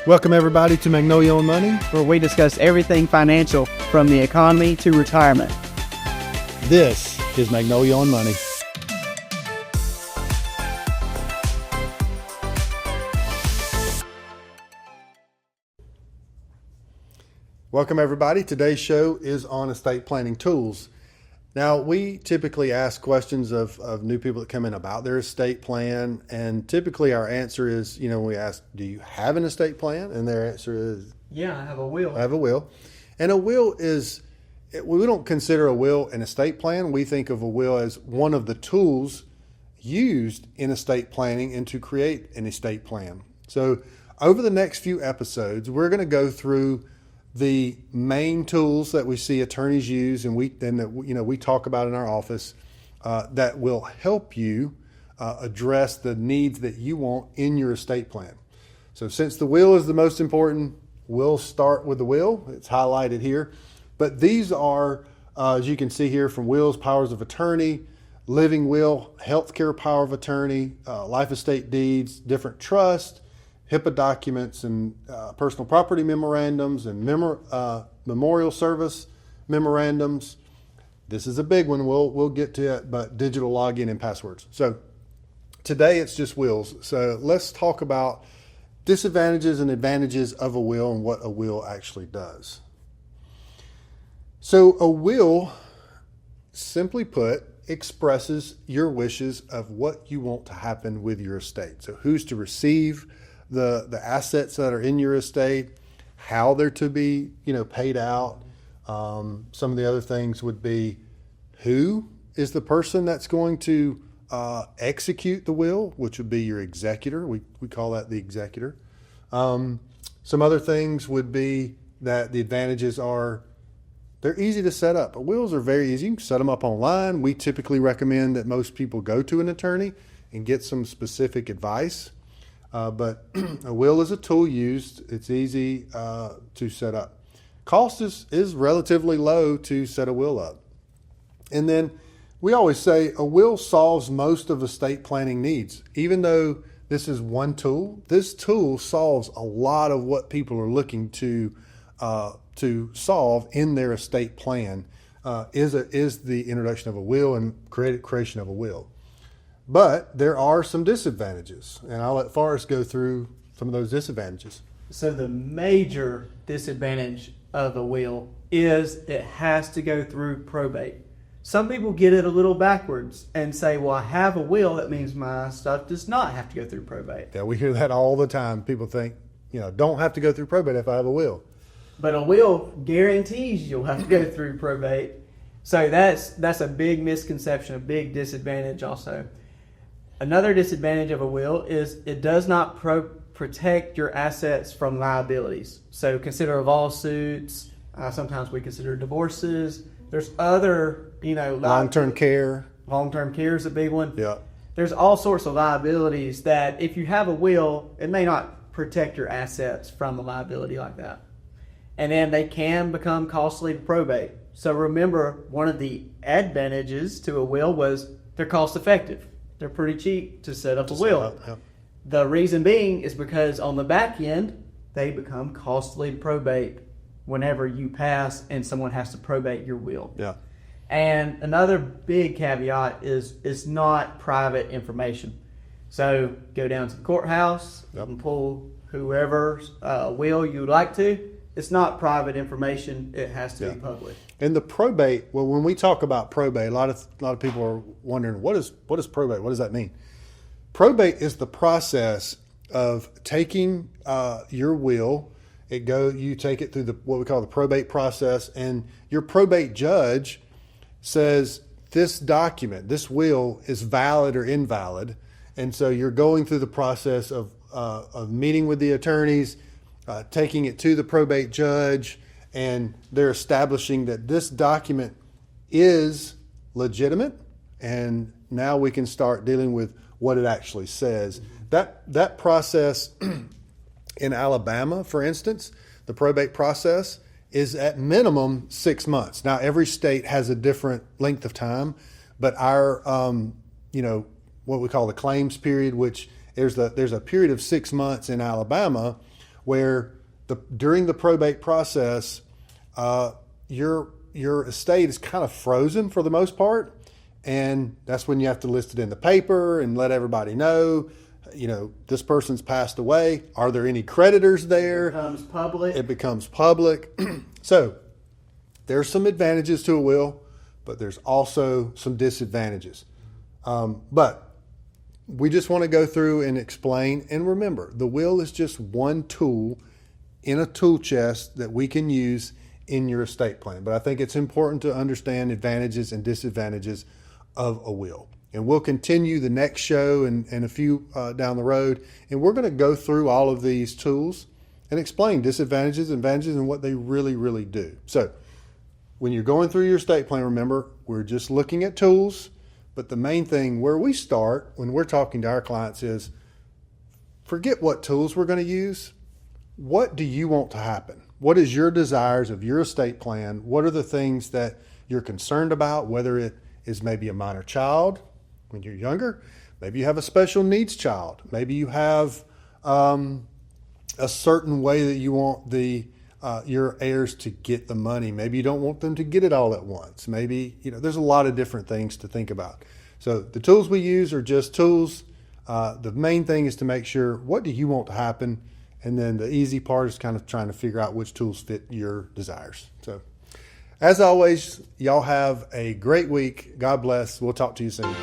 Welcome everybody to Magnolia Wealth Money, where we discuss everything financial from the economy to retirement. This is Magnolia Wealth Money. Welcome everybody. Today's show is on estate planning tools. Now, we typically ask questions of new people that come in about their estate plan, and typically our answer is, we ask, do you have an estate plan? And their answer is, yeah, I have a will. I have a will. And a will is, we don't consider a will an estate plan. We think of a will as one of the tools used in estate planning and to create an estate plan. So over the next few episodes, we're going to go through the main tools that we see attorneys use and we talk about in our office that will help you address the needs that you want in your estate plan. So since the will is the most important, we'll start with the will. It's highlighted here. But these are, as you can see here, from wills, powers of attorney, living will, healthcare power of attorney, life estate deeds, different trusts, HIPAA documents, and personal property memorandums, and memorial service memorandums. This is a big one. We'll get to it, but digital login and passwords. So today it's just wills. So let's talk about disadvantages and advantages of a will and what a will actually does. So a will, simply put, expresses your wishes of what you want to happen with your estate. So who's to receive the assets that are in your estate, how they're to be, paid out. Some of the other things would be who is the person that's going to execute the will, which would be your executor. We call that the executor. Some other things would be that the advantages are they're easy to set up. Wills are very easy. You can set them up online. We typically recommend that most people go to an attorney and get some specific advice. But a will is a tool used. It's easy to set up. Cost is relatively low to set a will up. And then we always say a will solves most of estate planning needs. Even though this is one tool, this tool solves a lot of what people are looking to solve in their estate plan. Is the introduction of a will and creation of a will. But there are some disadvantages, and I'll let Forrest go through some of those disadvantages. So the major disadvantage of a will is it has to go through probate. Some people get it a little backwards and say, well, I have a will, that means my stuff does not have to go through probate. Yeah, we hear that all the time. People think, don't have to go through probate if I have a will. But a will guarantees you'll have to go through probate. So that's a big misconception, a big disadvantage also. Another disadvantage of a will is it does not protect your assets from liabilities. So consider lawsuits. Sometimes we consider divorces. There's other, long-term care. Long-term care is a big one. Yeah. There's all sorts of liabilities that if you have a will, it may not protect your assets from a liability like that. And then they can become costly to probate. So remember, one of the advantages to a will was they're cost effective. They're pretty cheap to set up a will. Yeah. The reason being is because on the back end, they become costly to probate whenever you pass and someone has to probate your will. Yeah. And another big caveat is it's not private information. So go down to the courthouse and pull whoever's will you would like to. It's not private information. It has to be public. And the probate, well, when we talk about probate, a lot of people are wondering, what is probate? What does that mean? Probate is the process of taking your will. You take it through what we call the probate process, and your probate judge says this document, this will, is valid or invalid. And so you're going through the process of meeting with the attorneys, taking it to the probate judge, and they're establishing that this document is legitimate, and now we can start dealing with what it actually says. That process in Alabama, for instance, the probate process is at minimum 6 months. Now, every state has a different length of time, but our, what we call the claims period, which there's a period of 6 months in Alabama where during the probate process, your estate is kind of frozen for the most part, and that's when you have to list it in the paper and let everybody know, this person's passed away. Are there any creditors there? It becomes public. So there's some advantages to a will, but there's also some disadvantages. But we just want to go through and explain. And remember, the will is just one tool in a tool chest that we can use in your estate plan. But I think it's important to understand advantages and disadvantages of a will. And we'll continue the next show and a few down the road. And we're going to go through all of these tools and explain disadvantages, advantages, and what they really, really do. So when you're going through your estate plan, remember, we're just looking at tools. But the main thing where we start when we're talking to our clients is forget what tools we're going to use. What do you want to happen? What is your desires of your estate plan? What are the things that you're concerned about, whether it is maybe a minor child when you're younger, maybe you have a special needs child, maybe you have a certain way that you want your heirs to get the money. Maybe you don't want them to get it all at once. Maybe, there's a lot of different things to think about. So the tools we use are just tools. The main thing is to make sure, what do you want to happen? And then the easy part is kind of trying to figure out which tools fit your desires. So as always, y'all have a great week. God bless. We'll talk to you soon.